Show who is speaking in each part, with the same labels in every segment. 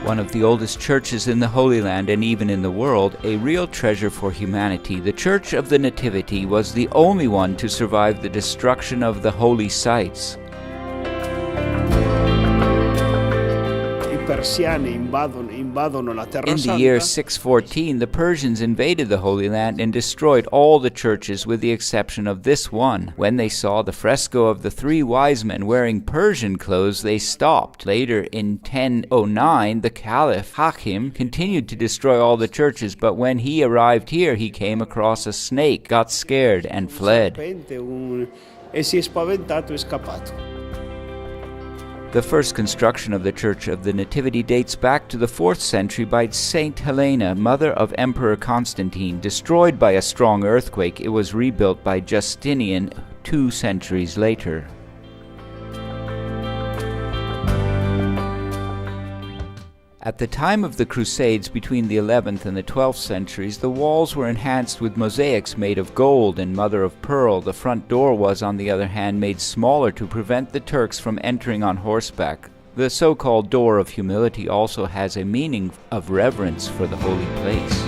Speaker 1: One of the oldest churches in the Holy Land and even in the world, a real treasure for humanity, the Church of the Nativity was the only one to survive the destruction of the holy sites. In the year 614, the Persians invaded the Holy Land and destroyed all the churches with the exception of this one. When they saw the fresco of the three wise men wearing Persian clothes, they stopped. Later, in 1009, the Caliph Hakim continued to destroy all the churches, but when he arrived here, he came across a snake, got scared, and fled. The first construction of the Church of the Nativity dates back to the 4th century by Saint Helena, mother of Emperor Constantine. Destroyed by a strong earthquake, it was rebuilt by Justinian 2 centuries later. At the time of the Crusades between the 11th and the 12th centuries, the walls were enhanced with mosaics made of gold and mother of pearl. The front door was, on the other hand, made smaller to prevent the Turks from entering on horseback. The so-called Door of Humility also has a meaning of reverence for the holy place.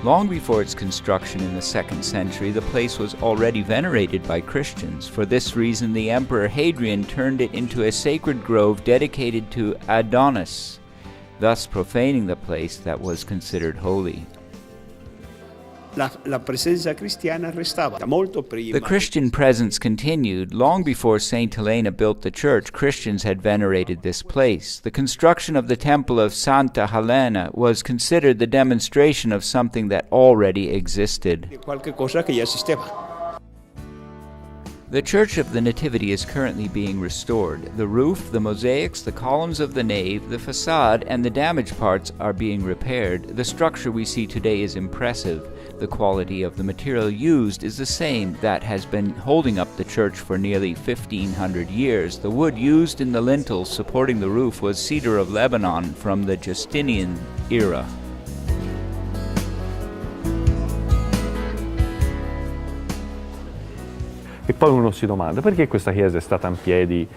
Speaker 1: Long before its construction in the 2nd century, the place was already venerated by Christians. For this reason, the Emperor Hadrian turned it into a sacred grove dedicated to Adonis, thus profaning the place that was considered holy. The Christian presence continued. Long before Saint Helena built the church, Christians had venerated this place. The construction of the temple of Santa Helena was considered the demonstration of something that already existed. The Church of the Nativity is currently being restored. The roof, the mosaics, the columns of the nave, the facade, and the damaged parts are being repaired. The structure we see today is impressive. The quality of the material used is the same that has been holding up the church for nearly 1,500 years. The wood used in the lintels supporting the roof was cedar of Lebanon from the Justinian era.
Speaker 2: E poi uno si domanda, perché questa chiesa è stata in piedi?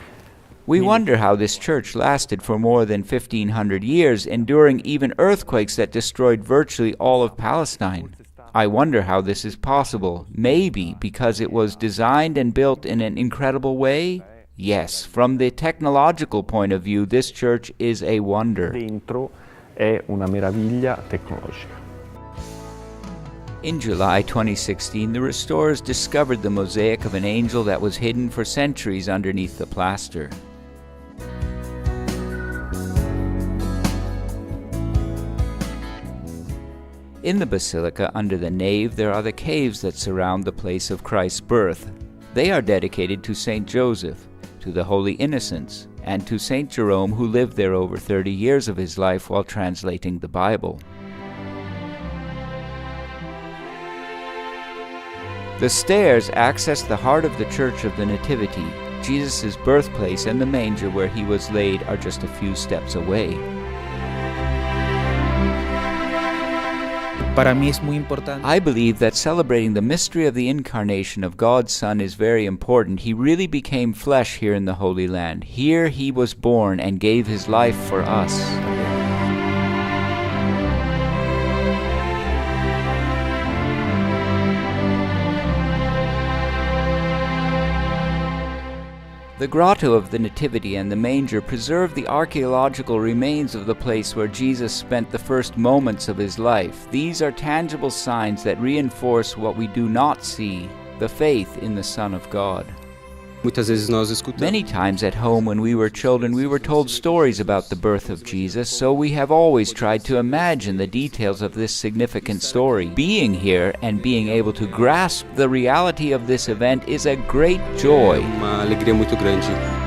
Speaker 1: We wonder how this church lasted for more than 1,500 years, enduring even earthquakes that destroyed virtually all of Palestine. I wonder how this is possible. Maybe because it was designed and built in an incredible way? Yes, from the technological point of view, this church is a wonder.
Speaker 2: Dentro è una meraviglia tecnologica.
Speaker 1: In July 2016, the restorers discovered the mosaic of an angel that was hidden for centuries underneath the plaster. In the basilica, under the nave, there are the caves that surround the place of Christ's birth. They are dedicated to Saint Joseph, to the Holy Innocents, and to Saint Jerome, who lived there over 30 years of his life while translating the Bible. The stairs access the heart of the Church of the Nativity. Jesus' birthplace and the manger where he was laid are just a few steps away. I believe that celebrating the mystery of the incarnation of God's Son is very important. He really became flesh here in the Holy Land. Here he was born and gave his life for us. The grotto of the Nativity and the manger preserve the archaeological remains of the place where Jesus spent the first moments of his life. These are tangible signs that reinforce what we do not see, the faith in the Son of God. Many times at home when we were children, we were told stories about the birth of Jesus, so we have always tried to imagine the details of this significant story. Being here and being able to grasp the reality of this event is a great joy.
Speaker 3: Uma alegria muito grande.